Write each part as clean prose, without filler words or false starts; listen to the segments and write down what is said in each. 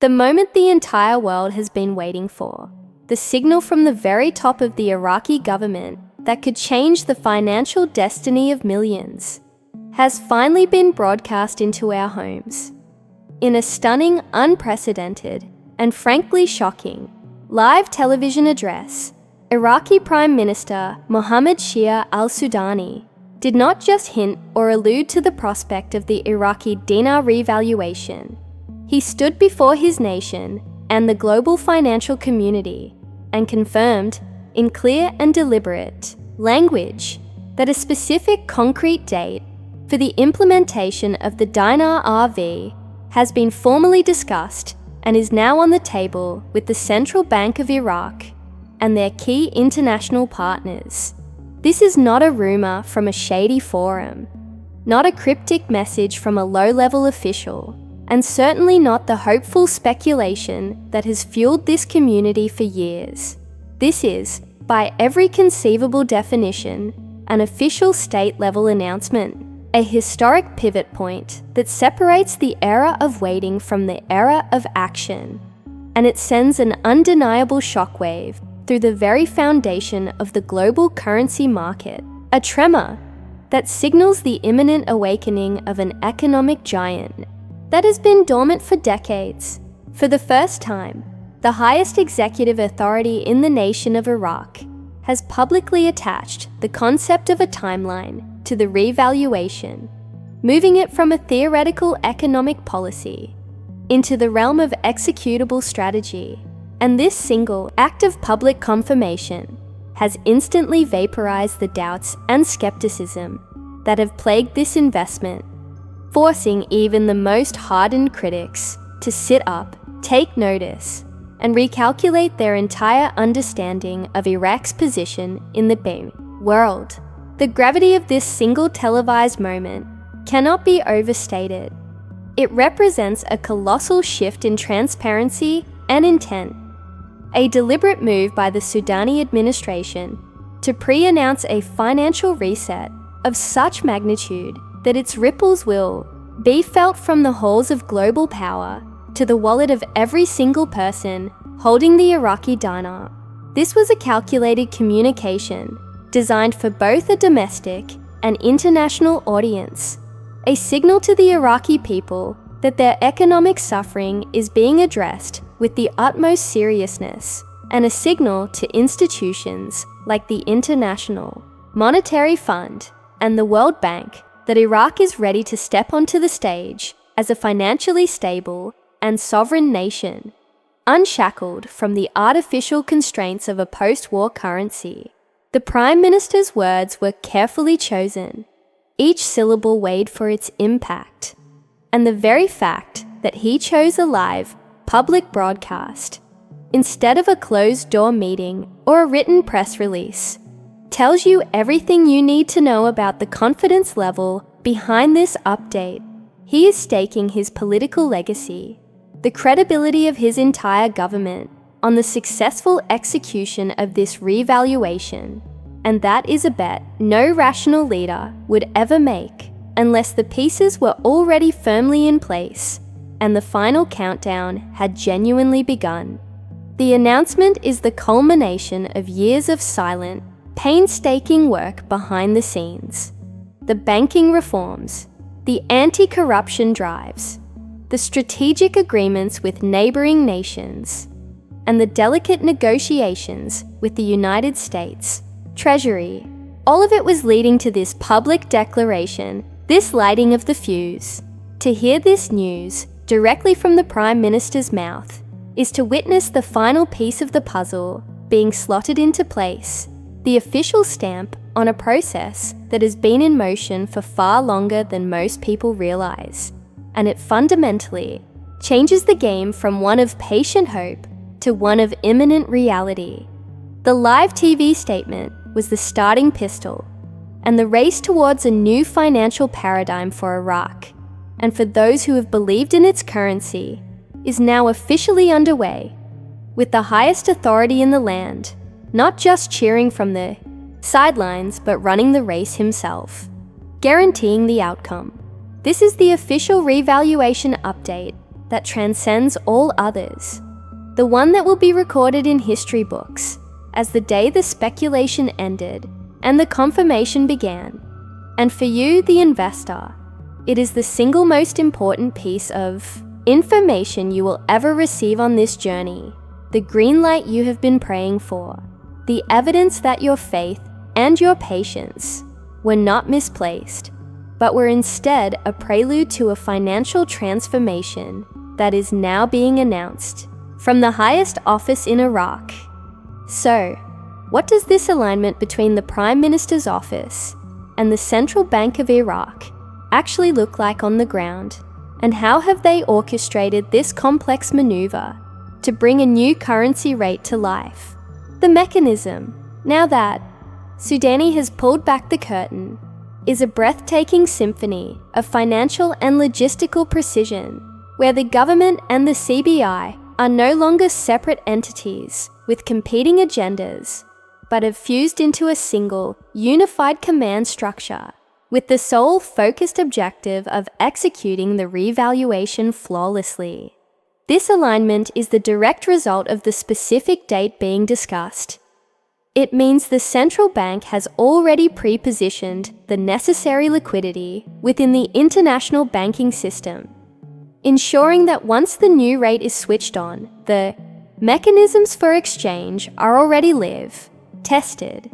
The moment the entire world has been waiting for, the signal from the very top of the Iraqi government that could change the financial destiny of millions, has finally been broadcast into our homes. In a stunning, unprecedented, and frankly shocking live television address, Iraqi Prime Minister Mohammed Shia Al-Sudani did not just hint or allude to the prospect of the Iraqi Dinar Revaluation. He stood before his nation and the global financial community and confirmed, in clear and deliberate language, that a specific concrete date for the implementation of the Dinar RV has been formally discussed and is now on the table with the Central Bank of Iraq and their key international partners. This is not a rumor from a shady forum, not a cryptic message from a low-level official, and certainly not the hopeful speculation that has fueled this community for years. This is, by every conceivable definition, an official state-level announcement, a historic pivot point that separates the era of waiting from the era of action, and it sends an undeniable shockwave through the very foundation of the global currency market, a tremor that signals the imminent awakening of an economic giant that has been dormant for decades. For the first time, the highest executive authority in the nation of Iraq has publicly attached the concept of a timeline to the revaluation, moving it from a theoretical economic policy into the realm of executable strategy. And this single act of public confirmation has instantly vaporized the doubts and skepticism that have plagued this investment, forcing even the most hardened critics to sit up, take notice, and recalculate their entire understanding of Iraq's position in the world. The gravity of this single televised moment cannot be overstated. It represents a colossal shift in transparency and intent, a deliberate move by the Sudani administration to pre-announce a financial reset of such magnitude that its ripples will be felt from the halls of global power to the wallet of every single person holding the Iraqi dinar. This was a calculated communication designed for both a domestic and international audience, a signal to the Iraqi people that their economic suffering is being addressed with the utmost seriousness, and a signal to institutions like the International Monetary Fund and the World Bank that Iraq is ready to step onto the stage as a financially stable and sovereign nation, unshackled from the artificial constraints of a post-war currency. The Prime Minister's words were carefully chosen, each syllable weighed for its impact, and the very fact that he chose a live, public broadcast instead of a closed-door meeting or a written press release tells you everything you need to know about the confidence level behind this update. He is staking his political legacy, the credibility of his entire government, on the successful execution of this revaluation, and that is a bet no rational leader would ever make unless the pieces were already firmly in place and the final countdown had genuinely begun. The announcement is the culmination of years of silent, painstaking work behind the scenes. The banking reforms, the anti-corruption drives, the strategic agreements with neighboring nations, and the delicate negotiations with the United States Treasury. All of it was leading to this public declaration, this lighting of the fuse. To hear this news directly from the Prime Minister's mouth is to witness the final piece of the puzzle being slotted into place, the official stamp on a process that has been in motion for far longer than most people realize, and it fundamentally changes the game from one of patient hope to one of imminent reality. The live TV statement was the starting pistol, and the race towards a new financial paradigm for Iraq, and for those who have believed in its currency, is now officially underway, with the highest authority in the land not just cheering from the sidelines but running the race himself, guaranteeing the outcome. This is the official revaluation update, that transcends all others, the one that will be recorded in history books as the day the speculation ended and the confirmation began. And for you, the investor, it is the single most important piece of information you will ever receive on this journey, the green light you have been praying for, the evidence that your faith and your patience were not misplaced, but were instead a prelude to a financial transformation that is now being announced from the highest office in Iraq. So, what does this alignment between the Prime Minister's office and the Central Bank of Iraq actually look like on the ground? And how have they orchestrated this complex maneuver to bring a new currency rate to life? The mechanism, now that Sudani has pulled back the curtain, is a breathtaking symphony of financial and logistical precision, where the government and the CBI are no longer separate entities with competing agendas, but have fused into a single, unified command structure with the sole focused objective of executing the revaluation flawlessly. This alignment is the direct result of the specific date being discussed. It means the central bank has already pre-positioned the necessary liquidity within the international banking system, ensuring that once the new rate is switched on, the mechanisms for exchange are already live, tested,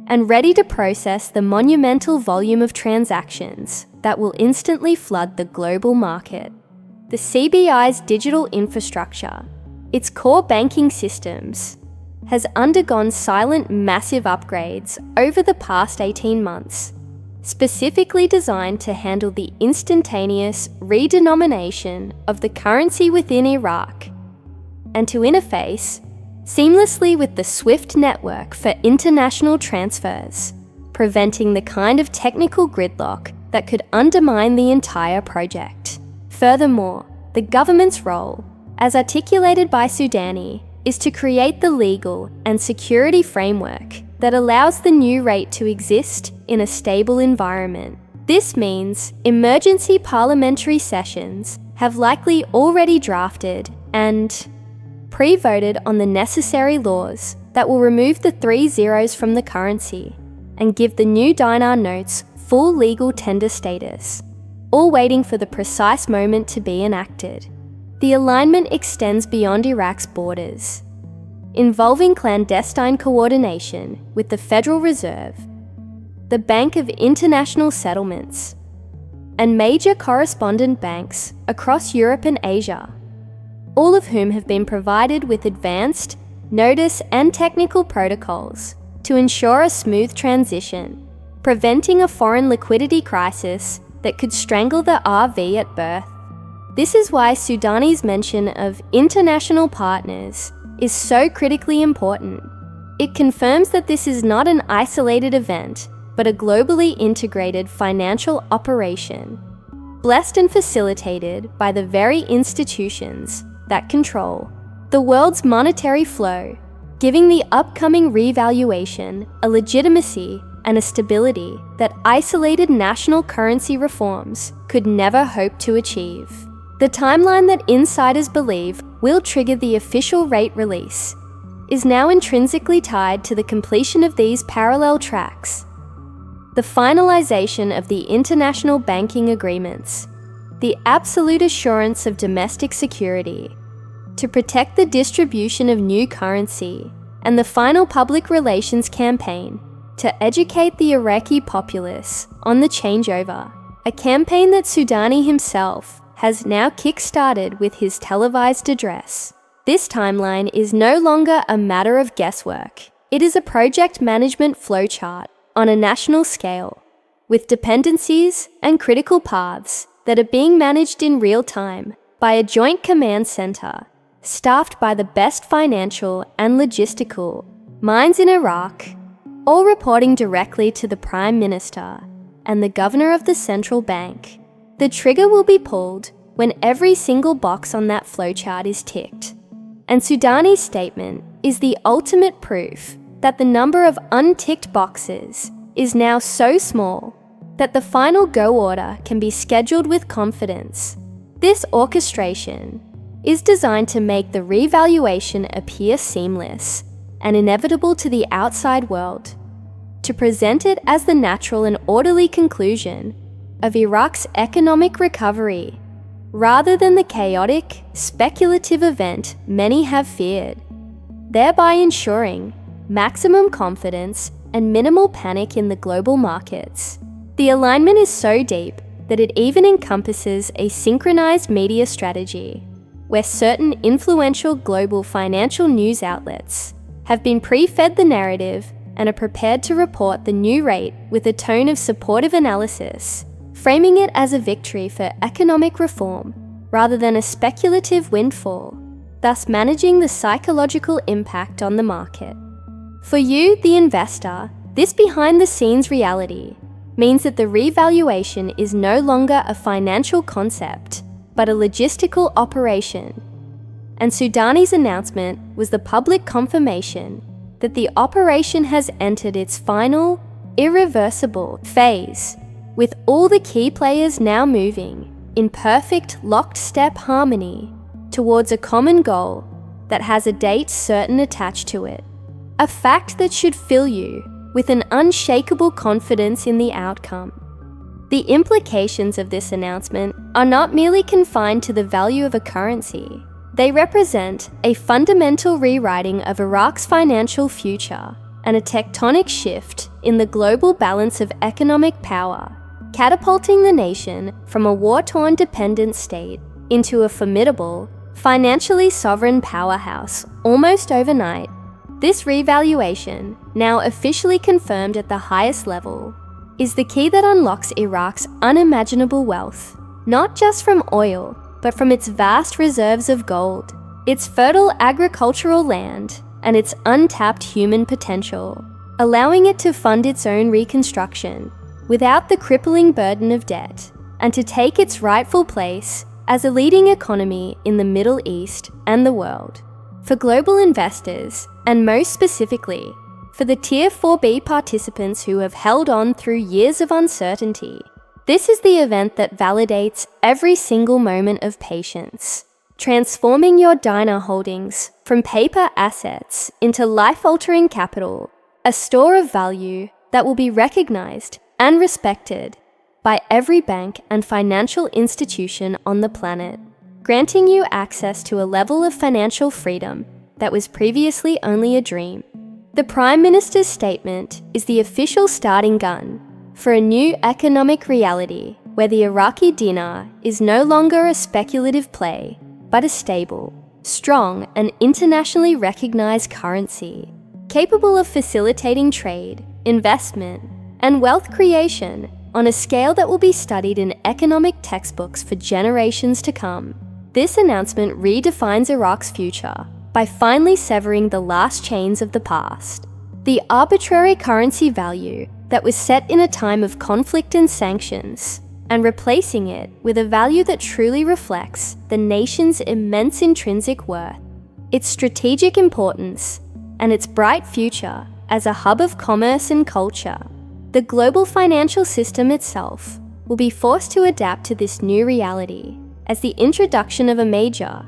and ready to process the monumental volume of transactions that will instantly flood the global market. The CBI's digital infrastructure, its core banking systems, has undergone silent massive upgrades over the past 18 months, specifically designed to handle the instantaneous redenomination of the currency within Iraq, and to interface seamlessly with the SWIFT network for international transfers, preventing the kind of technical gridlock that could undermine the entire project. Furthermore, the government's role, as articulated by Sudani, is to create the legal and security framework that allows the new rate to exist in a stable environment. This means emergency parliamentary sessions have likely already drafted and pre-voted on the necessary laws that will remove the 3 zeros from the currency and give the new dinar notes full legal tender status, all waiting for the precise moment to be enacted. The alignment extends beyond Iraq's borders, involving clandestine coordination with the Federal Reserve, the Bank of International Settlements, and major correspondent banks across Europe and Asia, all of whom have been provided with advanced notice and technical protocols to ensure a smooth transition, preventing a foreign liquidity crisis that could strangle the RV at birth. This is why Sudani's mention of international partners is so critically important. It confirms that this is not an isolated event, but a globally integrated financial operation, blessed and facilitated by the very institutions that control the world's monetary flow, giving the upcoming revaluation a legitimacy and a stability that isolated national currency reforms could never hope to achieve. The timeline that insiders believe will trigger the official rate release is now intrinsically tied to the completion of these parallel tracks: the finalization of the international banking agreements, the absolute assurance of domestic security to protect the distribution of new currency, and the final public relations campaign to educate the Iraqi populace on the changeover, a campaign that Sudani himself has now kick-started with his televised address. This timeline is no longer a matter of guesswork. It is a project management flowchart on a national scale, with dependencies and critical paths that are being managed in real time by a joint command center staffed by the best financial and logistical minds in Iraq, all reporting directly to the Prime Minister and the Governor of the Central Bank. The trigger will be pulled when every single box on that flowchart is ticked. And Sudani's statement is the ultimate proof that the number of unticked boxes is now so small that the final go order can be scheduled with confidence. This orchestration is designed to make the revaluation appear seamless and inevitable to the outside world, to present it as the natural and orderly conclusion of Iraq's economic recovery, rather than the chaotic, speculative event many have feared, thereby ensuring maximum confidence and minimal panic in the global markets. The alignment is so deep that it even encompasses a synchronized media strategy, where certain influential global financial news outlets have been pre-fed the narrative and are prepared to report the new rate with a tone of supportive analysis, framing it as a victory for economic reform rather than a speculative windfall, thus managing the psychological impact on the market. For you, the investor, this behind-the-scenes reality means that the revaluation is no longer a financial concept, but a logistical operation. And Sudani's announcement was the public confirmation that the operation has entered its final, irreversible phase, with all the key players now moving in perfect lockstep harmony towards a common goal that has a date certain attached to it. A fact that should fill you with an unshakable confidence in the outcome. The implications of this announcement are not merely confined to the value of a currency. They represent a fundamental rewriting of Iraq's financial future and a tectonic shift in the global balance of economic power, catapulting the nation from a war-torn dependent state into a formidable, financially sovereign powerhouse almost overnight. This revaluation, now officially confirmed at the highest level, is the key that unlocks Iraq's unimaginable wealth, not just from oil, but from its vast reserves of gold, its fertile agricultural land, and its untapped human potential, allowing it to fund its own reconstruction without the crippling burden of debt, and to take its rightful place as a leading economy in the Middle East and the world. For global investors, and most specifically, for the Tier 4B participants who have held on through years of uncertainty, this is the event that validates every single moment of patience, transforming your dinar holdings from paper assets into life-altering capital, a store of value that will be recognized and respected by every bank and financial institution on the planet, granting you access to a level of financial freedom that was previously only a dream. The Prime Minister's statement is the official starting gun for a new economic reality where the Iraqi dinar is no longer a speculative play, but a stable, strong, and internationally recognized currency, capable of facilitating trade, investment, and wealth creation on a scale that will be studied in economic textbooks for generations to come. This announcement redefines Iraq's future by finally severing the last chains of the past. The arbitrary currency value that was set in a time of conflict and sanctions, and replacing it with a value that truly reflects the nation's immense intrinsic worth, its strategic importance, and its bright future as a hub of commerce and culture. The global financial system itself will be forced to adapt to this new reality, as the introduction of a major,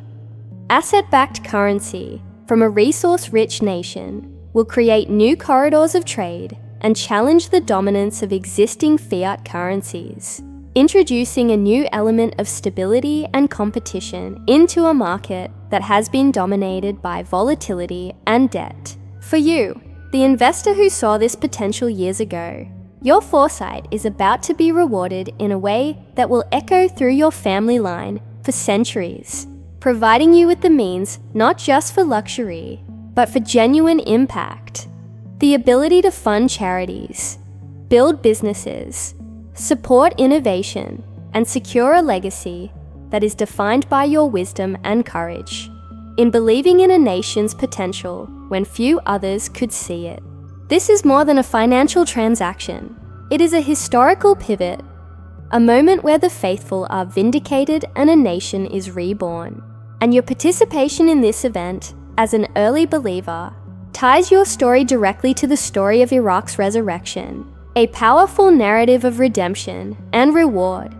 asset-backed currency from a resource-rich nation will create new corridors of trade and challenge the dominance of existing fiat currencies, introducing a new element of stability and competition into a market that has been dominated by volatility and debt. For you, the investor who saw this potential years ago, your foresight is about to be rewarded in a way that will echo through your family line for centuries, providing you with the means not just for luxury, but for genuine impact. The ability to fund charities, build businesses, support innovation, and secure a legacy that is defined by your wisdom and courage, in believing in a nation's potential when few others could see it. This is more than a financial transaction. It is a historical pivot, a moment where the faithful are vindicated and a nation is reborn. And your participation in this event, as an early believer, ties your story directly to the story of Iraq's resurrection, a powerful narrative of redemption and reward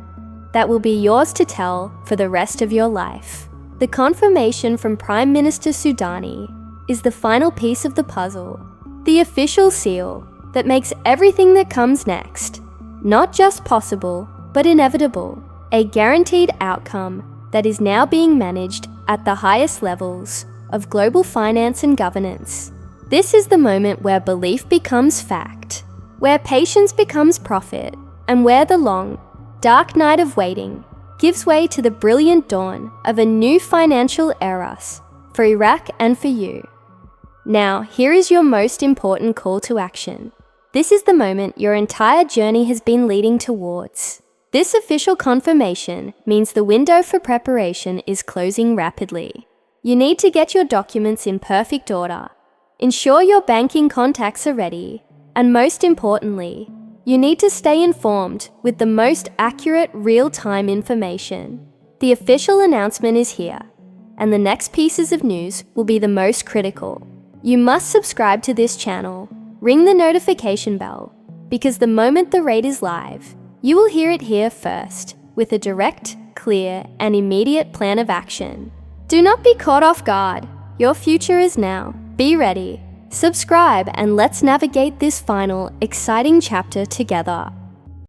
that will be yours to tell for the rest of your life. The confirmation from Prime Minister Sudani is the final piece of the puzzle, the official seal that makes everything that comes next not just possible, but inevitable, a guaranteed outcome that is now being managed at the highest levels of global finance and governance. This is the moment where belief becomes fact, where patience becomes profit, and where the long, dark night of waiting gives way to the brilliant dawn of a new financial era for Iraq and for you. Now, here is your most important call to action. This is the moment your entire journey has been leading towards. This official confirmation means the window for preparation is closing rapidly. You need to get your documents in perfect order, ensure your banking contacts are ready, and most importantly, you need to stay informed with the most accurate real-time information. The official announcement is here, and the next pieces of news will be the most critical. You must subscribe to this channel, ring the notification bell, because the moment the raid is live, you will hear it here first, with a direct, clear, and immediate plan of action. Do not be caught off guard. Your future is now. Be ready. Subscribe and let's navigate this final, exciting chapter together.